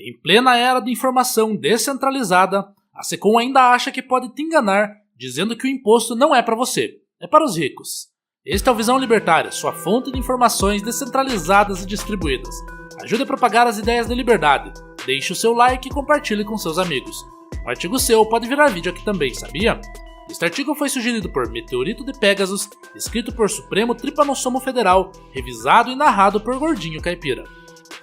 Em plena era de informação descentralizada, a Secom ainda acha que pode te enganar dizendo que o imposto não é para você, é para os ricos. Este é o Visão Libertária, sua fonte de informações descentralizadas e distribuídas. Ajude a propagar as ideias da liberdade. Deixe o seu like e compartilhe com seus amigos. Um artigo seu pode virar vídeo aqui também, sabia? Este artigo foi sugerido por Meteorito de Pegasus, escrito por Supremo Tripanosomo Federal, revisado e narrado por Gordinho Caipira.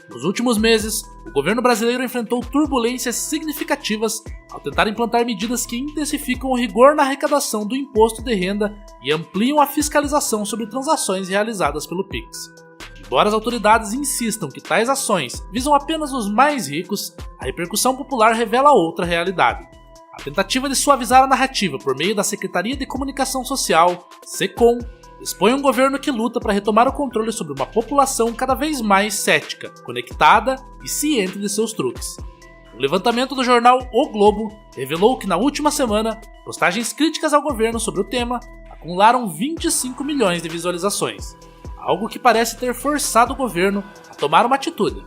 Nos últimos meses, o governo brasileiro enfrentou turbulências significativas ao tentar implantar medidas que intensificam o rigor na arrecadação do imposto de renda e ampliam a fiscalização sobre transações realizadas pelo Pix. Embora as autoridades insistam que tais ações visam apenas os mais ricos, a repercussão popular revela outra realidade. A tentativa de suavizar a narrativa por meio da Secretaria de Comunicação Social, SECOM, expõe um governo que luta para retomar o controle sobre uma população cada vez mais cética, conectada e ciente de seus truques. Um levantamento do jornal O Globo revelou que na última semana, postagens críticas ao governo sobre o tema acumularam 25 milhões de visualizações, algo que parece ter forçado o governo a tomar uma atitude.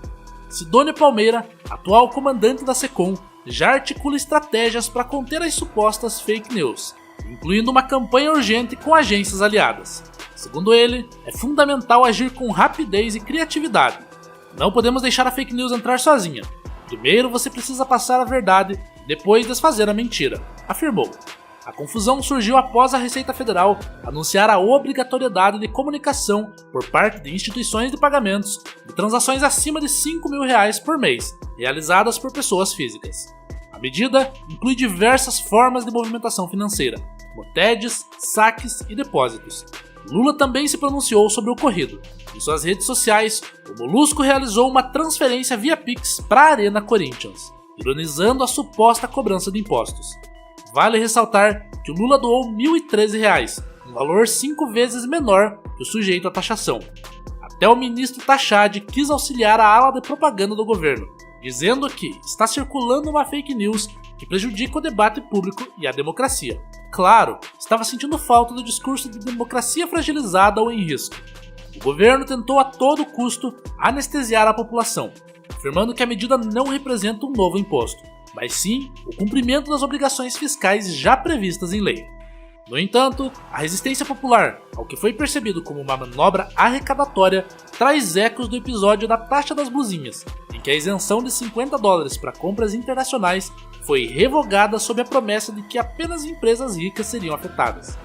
Sidônio Palmeira, atual comandante da SECOM, já articula estratégias para conter as supostas fake news, incluindo uma campanha urgente com agências aliadas. Segundo ele, é fundamental agir com rapidez e criatividade. Não podemos deixar a fake news entrar sozinha. Primeiro você precisa passar a verdade, depois desfazer a mentira, afirmou. A confusão surgiu após a Receita Federal anunciar a obrigatoriedade de comunicação por parte de instituições de pagamentos de transações acima de R$5 mil por mês, realizadas por pessoas físicas. A medida inclui diversas formas de movimentação financeira, motedes, saques e depósitos. Lula também se pronunciou sobre o ocorrido. Em suas redes sociais, o Molusco realizou uma transferência via Pix para a Arena Corinthians, ironizando a suposta cobrança de impostos. Vale ressaltar que o Lula doou R$ 1.013, um valor 5 vezes menor que o sujeito à taxação. Até o ministro Tachad quis auxiliar a ala de propaganda do governo, dizendo que está circulando uma fake news que prejudica o debate público e a democracia. Claro, estava sentindo falta do discurso de democracia fragilizada ou em risco. O governo tentou a todo custo anestesiar a população, afirmando que a medida não representa um novo imposto, mas sim o cumprimento das obrigações fiscais já previstas em lei. No entanto, a resistência popular ao que foi percebido como uma manobra arrecadatória traz ecos do episódio da taxa das blusinhas, em que a isenção de $50 para compras internacionais foi revogada sob a promessa de que apenas empresas ricas seriam afetadas.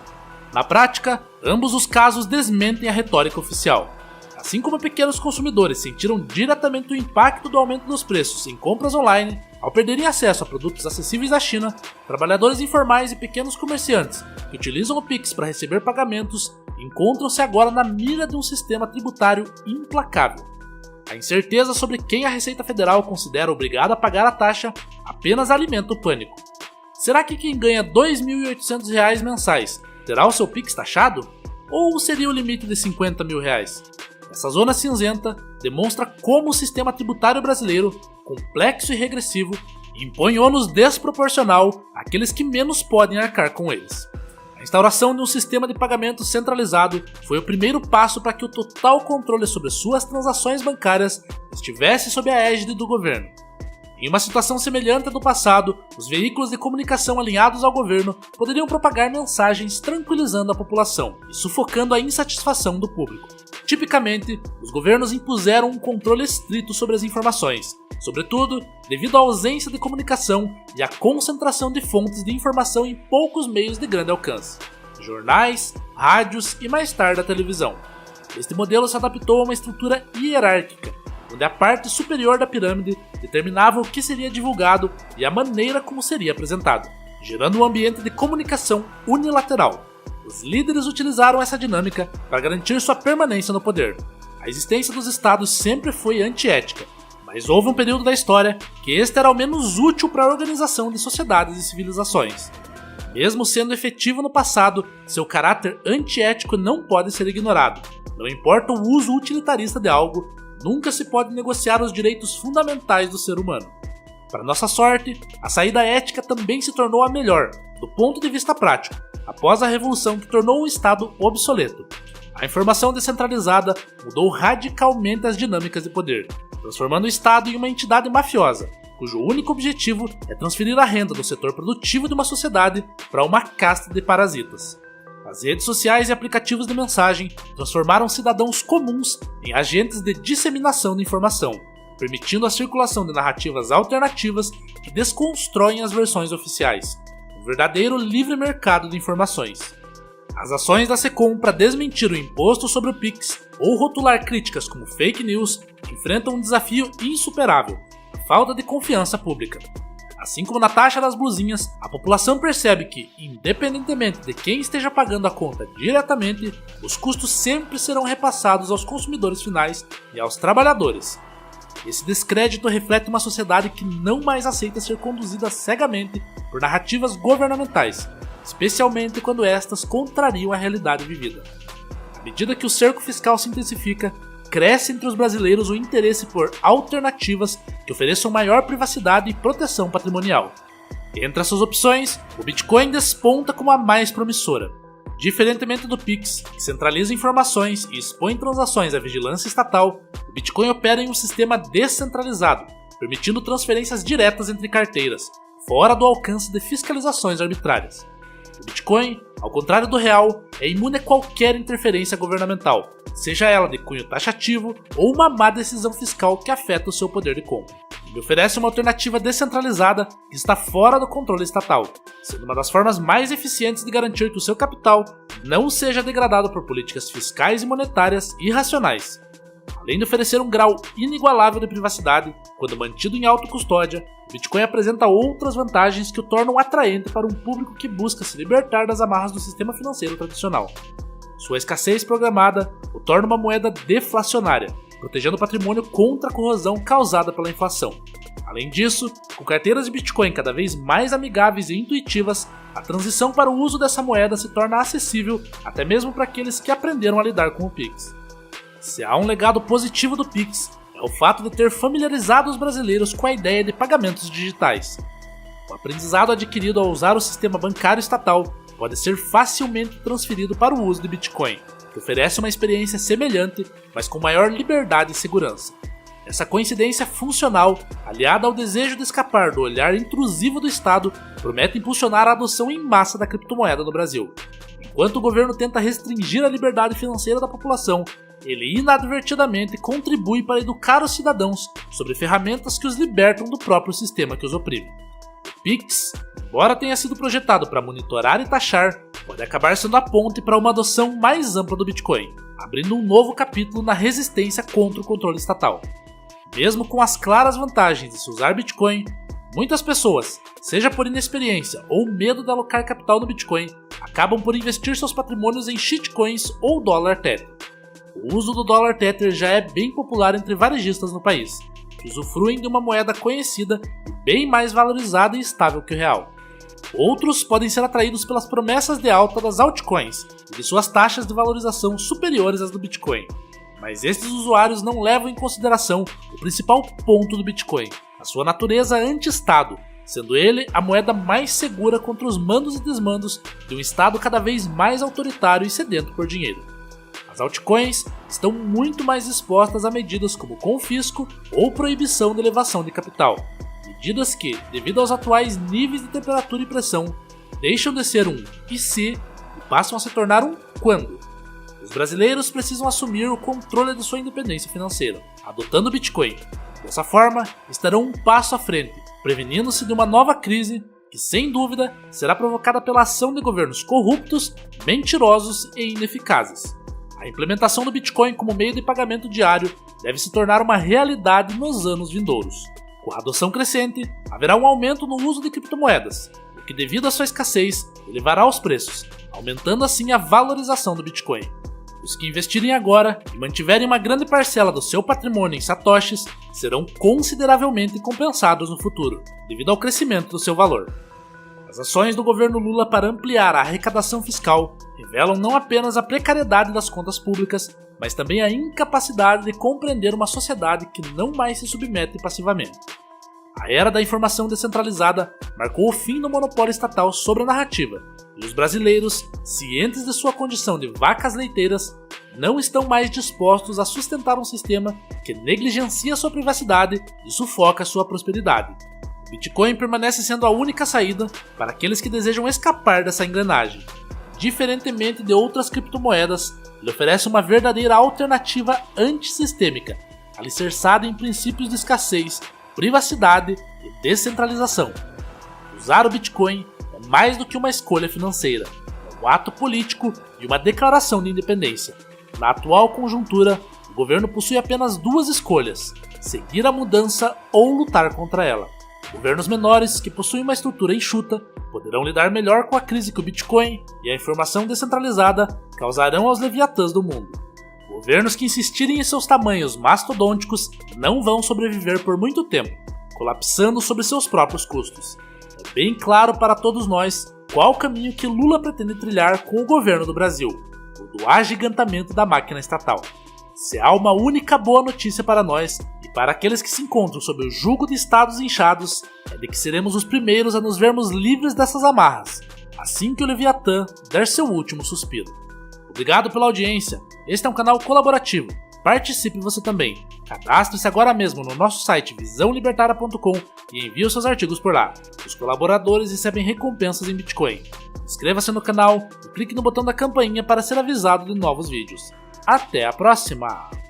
Na prática, ambos os casos desmentem a retórica oficial. Assim como pequenos consumidores sentiram diretamente o impacto do aumento dos preços em compras online, ao perderem acesso a produtos acessíveis da China, trabalhadores informais e pequenos comerciantes que utilizam o Pix para receber pagamentos encontram-se agora na mira de um sistema tributário implacável. A incerteza sobre quem a Receita Federal considera obrigado a pagar a taxa apenas alimenta o pânico. Será que quem ganha R$ 2.800 mensais terá o seu Pix taxado? Ou seria o limite de R$50 mil? Essa zona cinzenta demonstra como o sistema tributário brasileiro, complexo e regressivo, impõe ônus desproporcional àqueles que menos podem arcar com eles. A instauração de um sistema de pagamento centralizado foi o primeiro passo para que o total controle sobre suas transações bancárias estivesse sob a égide do governo. Em uma situação semelhante à do passado, os veículos de comunicação alinhados ao governo poderiam propagar mensagens tranquilizando a população e sufocando a insatisfação do público. Tipicamente, os governos impuseram um controle estrito sobre as informações, sobretudo devido à ausência de comunicação e à concentração de fontes de informação em poucos meios de grande alcance: jornais, rádios e mais tarde a televisão. Este modelo se adaptou a uma estrutura hierárquica, onde a parte superior da pirâmide determinava o que seria divulgado e a maneira como seria apresentado, gerando um ambiente de comunicação unilateral. Os líderes utilizaram essa dinâmica para garantir sua permanência no poder. A existência dos estados sempre foi antiética, mas houve um período da história que este era ao menos útil para a organização de sociedades e civilizações. Mesmo sendo efetivo no passado, seu caráter antiético não pode ser ignorado. Não importa o uso utilitarista de algo, nunca se pode negociar os direitos fundamentais do ser humano. Para nossa sorte, a saída ética também se tornou a melhor, do ponto de vista prático, após a revolução que tornou o Estado obsoleto. A informação descentralizada mudou radicalmente as dinâmicas de poder. transformando o Estado em uma entidade mafiosa, cujo único objetivo é transferir a renda do setor produtivo de uma sociedade para uma casta de parasitas. As redes sociais e aplicativos de mensagem transformaram cidadãos comuns em agentes de disseminação de informação, permitindo a circulação de narrativas alternativas que desconstroem as versões oficiais. Um verdadeiro livre mercado de informações. As ações da SECOM para desmentir o imposto sobre o Pix ou rotular críticas como fake news enfrentam um desafio insuperável: a falta de confiança pública. Assim como na taxa das blusinhas, a população percebe que, independentemente de quem esteja pagando a conta diretamente, os custos sempre serão repassados aos consumidores finais e aos trabalhadores. Esse descrédito reflete uma sociedade que não mais aceita ser conduzida cegamente por narrativas governamentais, especialmente quando estas contrariam a realidade vivida. À medida que o cerco fiscal se intensifica, cresce entre os brasileiros o interesse por alternativas que ofereçam maior privacidade e proteção patrimonial. Entre essas opções, o Bitcoin desponta como a mais promissora. Diferentemente do Pix, que centraliza informações e expõe transações à vigilância estatal, o Bitcoin opera em um sistema descentralizado, permitindo transferências diretas entre carteiras, fora do alcance de fiscalizações arbitrárias. O Bitcoin, ao contrário do real, é imune a qualquer interferência governamental, seja ela de cunho taxativo ou uma má decisão fiscal que afeta o seu poder de compra. Ele oferece uma alternativa descentralizada que está fora do controle estatal, sendo uma das formas mais eficientes de garantir que o seu capital não seja degradado por políticas fiscais e monetárias irracionais. Além de oferecer um grau inigualável de privacidade, quando mantido em autocustódia, o Bitcoin apresenta outras vantagens que o tornam atraente para um público que busca se libertar das amarras do sistema financeiro tradicional. Sua escassez programada o torna uma moeda deflacionária, protegendo o patrimônio contra a corrosão causada pela inflação. Além disso, com carteiras de Bitcoin cada vez mais amigáveis e intuitivas, a transição para o uso dessa moeda se torna acessível até mesmo para aqueles que aprenderam a lidar com o Pix. Se há um legado positivo do Pix, é o fato de ter familiarizado os brasileiros com a ideia de pagamentos digitais. O aprendizado adquirido ao usar o sistema bancário estatal pode ser facilmente transferido para o uso de Bitcoin, que oferece uma experiência semelhante, mas com maior liberdade e segurança. Essa coincidência funcional, aliada ao desejo de escapar do olhar intrusivo do Estado, promete impulsionar a adoção em massa da criptomoeda no Brasil. Enquanto o governo tenta restringir a liberdade financeira da população, ele inadvertidamente contribui para educar os cidadãos sobre ferramentas que os libertam do próprio sistema que os oprime. O Pix, embora tenha sido projetado para monitorar e taxar, pode acabar sendo a ponte para uma adoção mais ampla do Bitcoin, abrindo um novo capítulo na resistência contra o controle estatal. Mesmo com as claras vantagens de se usar Bitcoin, muitas pessoas, seja por inexperiência ou medo de alocar capital no Bitcoin, acabam por investir seus patrimônios em shitcoins ou dólar Tether. O uso do dólar Tether já é bem popular entre varejistas no país, que usufruem de uma moeda conhecida e bem mais valorizada e estável que o real. Outros podem ser atraídos pelas promessas de alta das altcoins e de suas taxas de valorização superiores às do Bitcoin. Mas estes usuários não levam em consideração o principal ponto do Bitcoin, a sua natureza anti-Estado, sendo ele a moeda mais segura contra os mandos e desmandos de um Estado cada vez mais autoritário e sedento por dinheiro. As altcoins estão muito mais expostas a medidas como confisco ou proibição de elevação de capital, medidas que, devido aos atuais níveis de temperatura e pressão, deixam de ser um "e se" e passam a se tornar um "quando". Os brasileiros precisam assumir o controle de sua independência financeira, adotando o Bitcoin. Dessa forma, estarão um passo à frente, prevenindo-se de uma nova crise que, sem dúvida, será provocada pela ação de governos corruptos, mentirosos e ineficazes. A implementação do Bitcoin como meio de pagamento diário deve se tornar uma realidade nos anos vindouros. Com a adoção crescente, haverá um aumento no uso de criptomoedas, o que, devido à sua escassez, elevará os preços, aumentando assim a valorização do Bitcoin. Os que investirem agora e mantiverem uma grande parcela do seu patrimônio em satoshis serão consideravelmente compensados no futuro, devido ao crescimento do seu valor. As ações do governo Lula para ampliar a arrecadação fiscal revelam não apenas a precariedade das contas públicas, mas também a incapacidade de compreender uma sociedade que não mais se submete passivamente. A era da informação descentralizada marcou o fim do monopólio estatal sobre a narrativa, e os brasileiros, cientes de sua condição de vacas leiteiras, não estão mais dispostos a sustentar um sistema que negligencia sua privacidade e sufoca sua prosperidade. O Bitcoin permanece sendo a única saída para aqueles que desejam escapar dessa engrenagem. Diferentemente de outras criptomoedas, ele oferece uma verdadeira alternativa antissistêmica, alicerçada em princípios de escassez, privacidade e descentralização. Usar o Bitcoin é mais do que uma escolha financeira, é um ato político e uma declaração de independência. Na atual conjuntura, o governo possui apenas duas escolhas: seguir a mudança ou lutar contra ela. Governos menores, que possuem uma estrutura enxuta, poderão lidar melhor com a crise que o Bitcoin e a informação descentralizada causarão aos leviatãs do mundo. Governos que insistirem em seus tamanhos mastodônticos não vão sobreviver por muito tempo, colapsando sobre seus próprios custos. É bem claro para todos nós qual o caminho que Lula pretende trilhar com o governo do Brasil: o do agigantamento da máquina estatal. Se há uma única boa notícia para nós e para aqueles que se encontram sob o jugo de estados inchados, é de que seremos os primeiros a nos vermos livres dessas amarras, assim que o Leviatã der seu último suspiro. Obrigado pela audiência. Este é um canal colaborativo. Participe você também. Cadastre-se agora mesmo no nosso site visãolibertaria.com e envie os seus artigos por lá. Os colaboradores recebem recompensas em Bitcoin. Inscreva-se no canal e clique no botão da campainha para ser avisado de novos vídeos. Até a próxima!